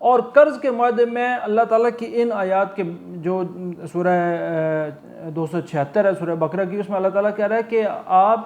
اور قرض کے معاہدے میں اللہ تعالیٰ کی ان آیات کے جو سورہ 276 ہے سورہ بقرہ کی، اس میں اللہ تعالیٰ کہہ رہا ہے کہ آپ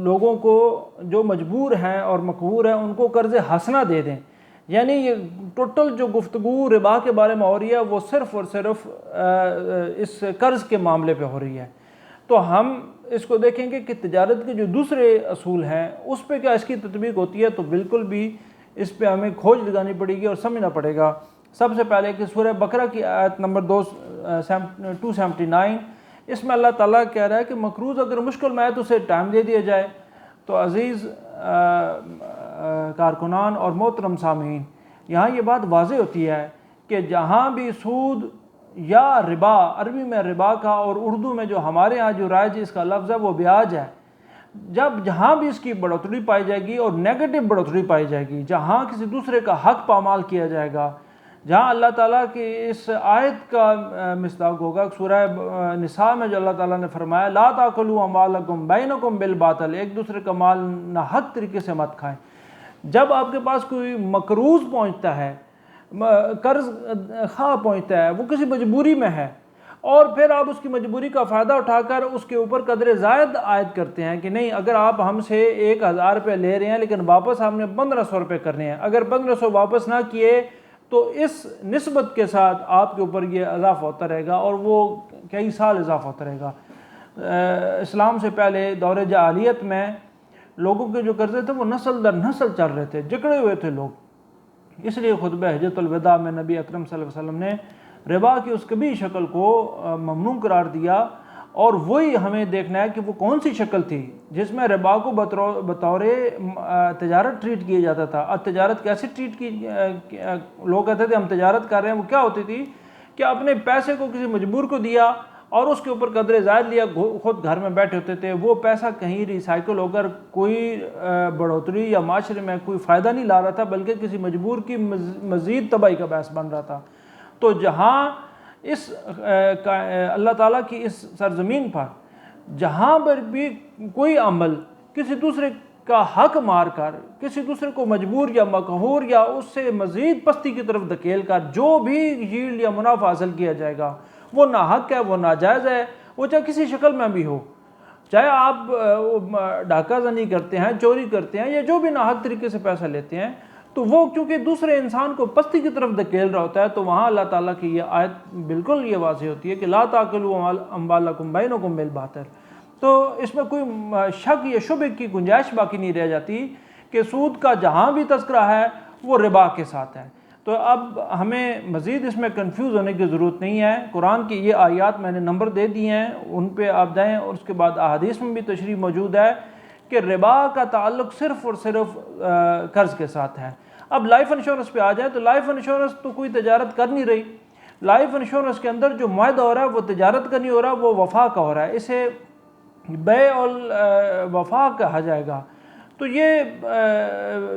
لوگوں کو جو مجبور ہیں اور مقہور ہیں ان کو قرض حسنہ دے دیں. یعنی یہ ٹوٹل جو گفتگو ربا کے بارے میں ہو رہی ہے وہ صرف اور صرف اس قرض کے معاملے پہ ہو رہی ہے. تو ہم اس کو دیکھیں گے کہ تجارت کے جو دوسرے اصول ہیں اس پہ کیا اس کی تطبیق ہوتی ہے، تو بالکل بھی اس پہ ہمیں کھوج لگانی پڑے گی اور سمجھنا پڑے گا. سب سے پہلے کہ سورہ بقرہ کی آیت نمبر 279، اس میں اللہ تعالیٰ کہہ رہا ہے کہ مقروض اگر مشکل میں ہے تو اسے ٹائم دے دیا جائے. تو عزیز کارکنان اور محترم سامعین، یہاں یہ بات واضح ہوتی ہے کہ جہاں بھی سود یا ربا، عربی میں ربا کا اور اردو میں جو ہمارے ہاں جو رائج اس کا لفظ ہے وہ بیاج ہے، جہاں بھی اس کی بڑھوتری پائی جائے گی اور نیگیٹو بڑھوتری پائی جائے گی، جہاں کسی دوسرے کا حق پامال کیا جائے گا، جہاں اللہ تعالیٰ کی اس آیت کا مصداق ہوگا سورہ نساء میں جو اللہ تعالیٰ نے فرمایا لا تاکلوا اموالکم بینکم بالباطل، ایک دوسرے کا مال ناحق طریقے سے مت کھائیں. جب آپ کے پاس کوئی مقروض پہنچتا ہے، قرض خواہ پہنچتا ہے، وہ کسی مجبوری میں ہے، اور پھر آپ اس کی مجبوری کا فائدہ اٹھا کر اس کے اوپر قدر زائد عائد کرتے ہیں کہ نہیں اگر آپ ہم سے 1000 روپے لے رہے ہیں لیکن واپس ہم نے 1500 روپے کرنے ہیں، اگر 1500 واپس نہ کیے تو اس نسبت کے ساتھ آپ کے اوپر یہ اضافہ ہوتا رہے گا اور وہ کئی سال اضافہ ہوتا رہے گا. اسلام سے پہلے دور جاہلیت میں لوگوں کے جو قرضے تھے وہ نسل در نسل چل رہے تھے، جکڑے ہوئے تھے لوگ. اس لیے خطبہ حجۃ الوداع میں نبی اکرم صلی اللہ علیہ وسلم نے ربا کی اس کبھی شکل کو ممنوع قرار دیا، اور وہی ہمیں دیکھنا ہے کہ وہ کون سی شکل تھی جس میں ربا کو بطور تجارت ٹریٹ کیا جاتا تھا. اب تجارت کیسے ٹریٹ کی، لوگ کہتے تھے ہم تجارت کر رہے ہیں، وہ کیا ہوتی تھی کہ اپنے پیسے کو کسی مجبور کو دیا اور اس کے اوپر قدر زائد لیا، خود گھر میں بیٹھے ہوتے تھے، وہ پیسہ کہیں ریسائیکل ہو کر کوئی بڑھوتری یا معاشرے میں کوئی فائدہ نہیں لا رہا تھا بلکہ کسی مجبور کی مزید تباہی کا باعث بن رہا تھا. تو جہاں اس اللہ تعالیٰ کی اس سرزمین پر جہاں پر بھی کوئی عمل کسی دوسرے کا حق مار کر، کسی دوسرے کو مجبور یا مقہور یا اس سے مزید پستی کی طرف دھکیل کر جو بھی ییلڈ یا منافع حاصل کیا جائے گا وہ ناحق ہے، وہ ناجائز ہے، وہ چاہے کسی شکل میں بھی ہو، چاہے آپ ڈاکہ زنی کرتے ہیں، چوری کرتے ہیں یا جو بھی ناحق طریقے سے پیسہ لیتے ہیں، تو وہ کیونکہ دوسرے انسان کو پستی کی طرف دھکیل رہا ہوتا ہے، تو وہاں اللہ تعالیٰ کی یہ آیت بالکل یہ واضح ہوتی ہے کہ لا تاکلوا اموالکم بینکم بالباطل. تو اس میں کوئی شک یا شبہ کی گنجائش باقی نہیں رہ جاتی کہ سود کا جہاں بھی تذکرہ ہے وہ ربا کے ساتھ ہے. تو اب ہمیں مزید اس میں کنفیوز ہونے کی ضرورت نہیں ہے. قرآن کی یہ آیات میں نے نمبر دے دی ہیں، ان پہ آپ جائیں، اور اس کے بعد احادیث میں بھی تشریح موجود ہے کہ ربا کا تعلق صرف اور صرف قرض کے ساتھ ہے. اب لائف انشورنس پہ آ جائے تو لائف انشورنس تو کوئی تجارت کر نہیں رہی. لائف انشورنس کے اندر جو معاہدہ ہو رہا ہے وہ تجارت کا نہیں ہو رہا، وہ وفا کا ہو رہا ہے، اسے بیع الوفا کہا جائے گا. تو یہ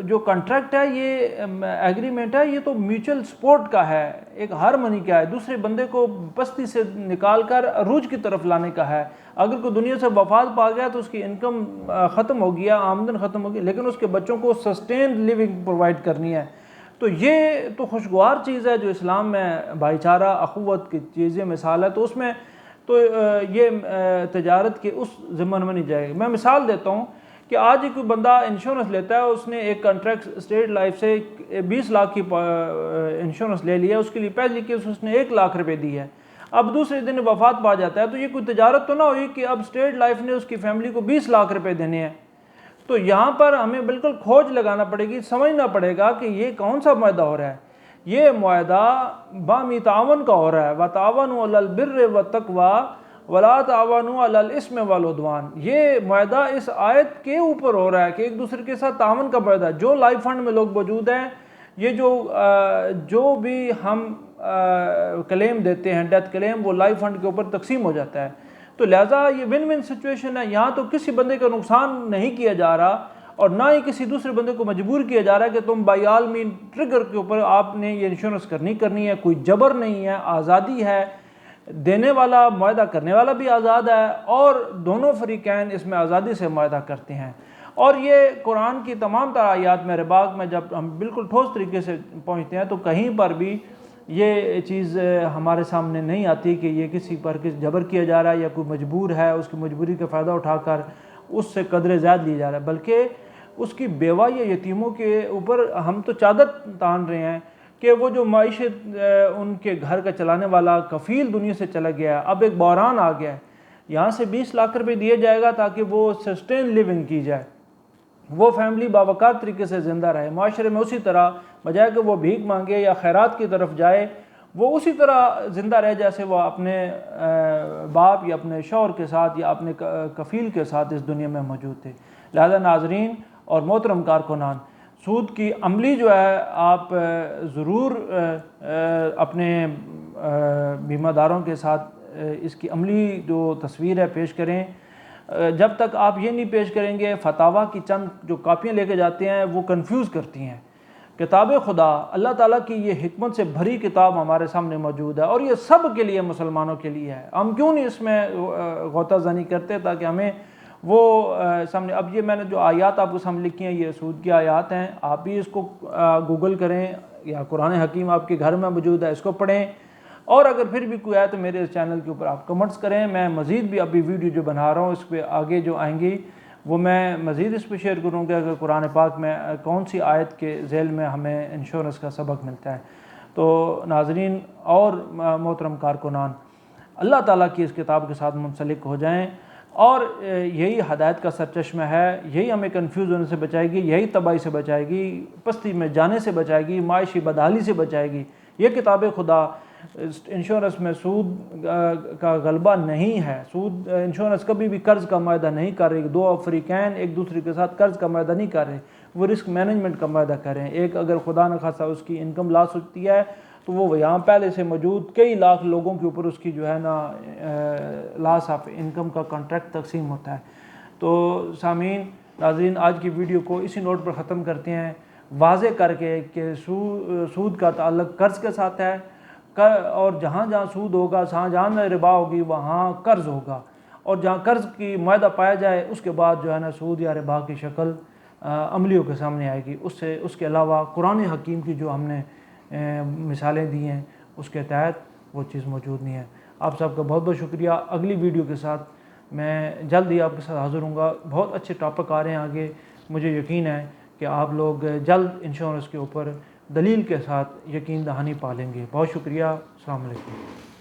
جو کنٹریکٹ ہے، یہ ایگریمنٹ ہے، یہ تو میوچل سپورٹ کا ہے، ایک ہارمونی کا ہے، دوسرے بندے کو پستی سے نکال کر عروج کی طرف لانے کا ہے. اگر کوئی دنیا سے وفات پا گیا تو اس کی انکم ختم ہو گیا، آمدن ختم ہو گئی، لیکن اس کے بچوں کو سسٹینڈ لیونگ پرووائڈ کرنی ہے. تو یہ تو خوشگوار چیز ہے جو اسلام میں بھائی چارہ اخوت کی چیزیں مثال ہے، تو اس میں تو یہ تجارت کے اس ضمن میں نہیں جائے گا. میں مثال دیتا ہوں کہ آج ہی کوئی بندہ انشورنس لیتا ہے، اس نے ایک کنٹریکٹ اسٹیٹ لائف سے 20 لاکھ کی انشورنس لے لیا، اس کے لیے پہلی کیس اس نے 1 لاکھ روپے دی ہے. اب دوسرے دن وفات پا جاتا ہے، تو یہ کوئی تجارت تو نہ ہوئی کہ اب اسٹیٹ لائف نے اس کی فیملی کو 20 لاکھ روپے دینے ہیں. تو یہاں پر ہمیں بالکل کھوج لگانا پڑے گی، سمجھنا پڑے گا کہ یہ کون سا معاہدہ ہو رہا ہے. یہ معاہدہ باہمی تعاون کا ہو رہا ہے، وَتَعَاوَنُوا عَلَى الْبِرِّ وَالتَّقْوَىٰ وَلَا تَعَاوَنُوا عَلَى الْإِثْمِ وَالْعُدْوَانِ. یہ معاہدہ اس آیت کے اوپر ہو رہا ہے کہ ایک دوسرے کے ساتھ تعاون کا معاہدہ. جو لائف فنڈ میں لوگ موجود ہیں، یہ جو بھی ہم کلیم دیتے ہیں، ڈیتھ کلیم، وہ لائف فنڈ کے اوپر تقسیم ہو جاتا ہے. تو لہٰذا یہ ون ون سچویشن ہے. یہاں تو کسی بندے کا نقصان نہیں کیا جا رہا اور نہ ہی کسی دوسرے بندے کو مجبور کیا جا رہا ہے کہ تم بائی آل مین ٹریگر کے اوپر آپ نے یہ انشورنس کرنی ہے. کوئی جبر نہیں ہے، آزادی ہے. دینے والا معاہدہ کرنے والا بھی آزاد ہے، اور دونوں فریقین اس میں آزادی سے معاہدہ کرتے ہیں. اور یہ قرآن کی تمام تر آیات میں ربا میں جب ہم بالکل ٹھوس طریقے سے پہنچتے ہیں تو کہیں پر بھی یہ چیز ہمارے سامنے نہیں آتی کہ یہ کسی پر جبر کیا جا رہا ہے یا کوئی مجبور ہے اس کی مجبوری کا فائدہ اٹھا کر اس سے قدر زیادہ لی جا رہا ہے، بلکہ اس کی بیوہ یا یتیموں کے اوپر ہم تو چادر تان رہے ہیں کہ وہ جو معیشت ان کے گھر کا چلانے والا کفیل دنیا سے چلا گیا ہے، اب ایک بحران آ گیا ہے، یہاں سے 20 لاکھ روپے دیے جائے گا تاکہ وہ سسٹین لیونگ کی جائے، وہ فیملی باوقار طریقے سے زندہ رہے معاشرے میں، اسی طرح بجائے کہ وہ بھیک مانگے یا خیرات کی طرف جائے وہ اسی طرح زندہ رہ جیسے وہ اپنے باپ یا اپنے شوہر کے ساتھ یا اپنے کفیل کے ساتھ اس دنیا میں موجود تھے۔ لہذا ناظرین اور محترم کارکنان، سود کی عملی جو ہے آپ ضرور اپنے بیمہ داروں کے ساتھ اس کی عملی جو تصویر ہے پیش کریں۔ جب تک آپ یہ نہیں پیش کریں گے، فتاویٰ کی چند جو کاپیاں لے کے جاتے ہیں وہ کنفیوز کرتی ہیں۔ کتاب خدا اللہ تعالیٰ کی یہ حکمت سے بھری کتاب ہمارے سامنے موجود ہے اور یہ سب کے لیے مسلمانوں کے لیے ہے، ہم کیوں نہیں اس میں غوطہ زنی کرتے تاکہ ہمیں وہ سامنے۔ اب یہ میں نے جو آیات آپ کو سامنے لکھی ہیں یہ سود کی آیات ہیں، آپ بھی اس کو گوگل کریں یا قرآن حکیم آپ کے گھر میں موجود ہے، اس کو پڑھیں، اور اگر پھر بھی کوئی ہے تو میرے اس چینل کے اوپر آپ کمنٹس کریں، میں مزید بھی ابھی ویڈیو جو بنا رہا ہوں اس پہ آگے جو آئیں گی وہ میں مزید اس پہ شیئر کروں گا کہ قرآن پاک میں کون سی آیت کے ذیل میں ہمیں انشورنس کا سبق ملتا ہے۔ تو ناظرین اور محترم کارکنان، اللہ تعالیٰ کی اس کتاب کے ساتھ منسلک ہو جائیں، اور یہی ہدایت کا سرچشمہ ہے، یہی ہمیں کنفیوز ہونے سے بچائے گی، یہی تباہی سے بچائے گی، پستی میں جانے سے بچائے گی، معاشی بدحالی سے بچائے گی۔ یہ کتاب خدا انشورنس میں سود کا غلبہ نہیں ہے، سود انشورنس کبھی بھی قرض کا معاہدہ نہیں کر رہی، دو افریقین ایک دوسرے کے ساتھ قرض کا معاہدہ نہیں کر رہے، وہ رسک مینجمنٹ کا معاہدہ کر رہے ہیں۔ ایک اگر خدا نخواستہ اس کی انکم لاس ہوتی ہے تو وہ یہاں پہلے سے موجود کئی لاکھ لوگوں کے اوپر اس کی جو ہے نا لاس آف انکم کا کانٹریکٹ تقسیم ہوتا ہے۔ تو سامعین ناظرین، آج کی ویڈیو کو اسی نوٹ پر ختم کرتے ہیں، واضح کر کے کہ سود کا تعلق قرض کے ساتھ ہے، اور جہاں جہاں سود ہوگا، جہاں ربا ہوگی وہاں قرض ہوگا، اور جہاں قرض کی معاہدہ پایا جائے اس کے بعد جو ہے نا سود یا ربا کی شکل عملیوں کے سامنے آئے گی۔ اس کے علاوہ قرآن حکیم کی جو ہم نے مثالیں دی ہیں اس کے تحت وہ چیز موجود نہیں ہے۔ آپ سب کا بہت بہت شکریہ۔ اگلی ویڈیو کے ساتھ میں جلد ہی آپ کے ساتھ حاضر ہوں گا، بہت اچھے ٹاپک آ رہے ہیں آگے، مجھے یقین ہے کہ آپ لوگ جلد انشورنس کے اوپر دلیل کے ساتھ یقین دہانی پالیں گے۔ بہت شکریہ، السلام علیکم۔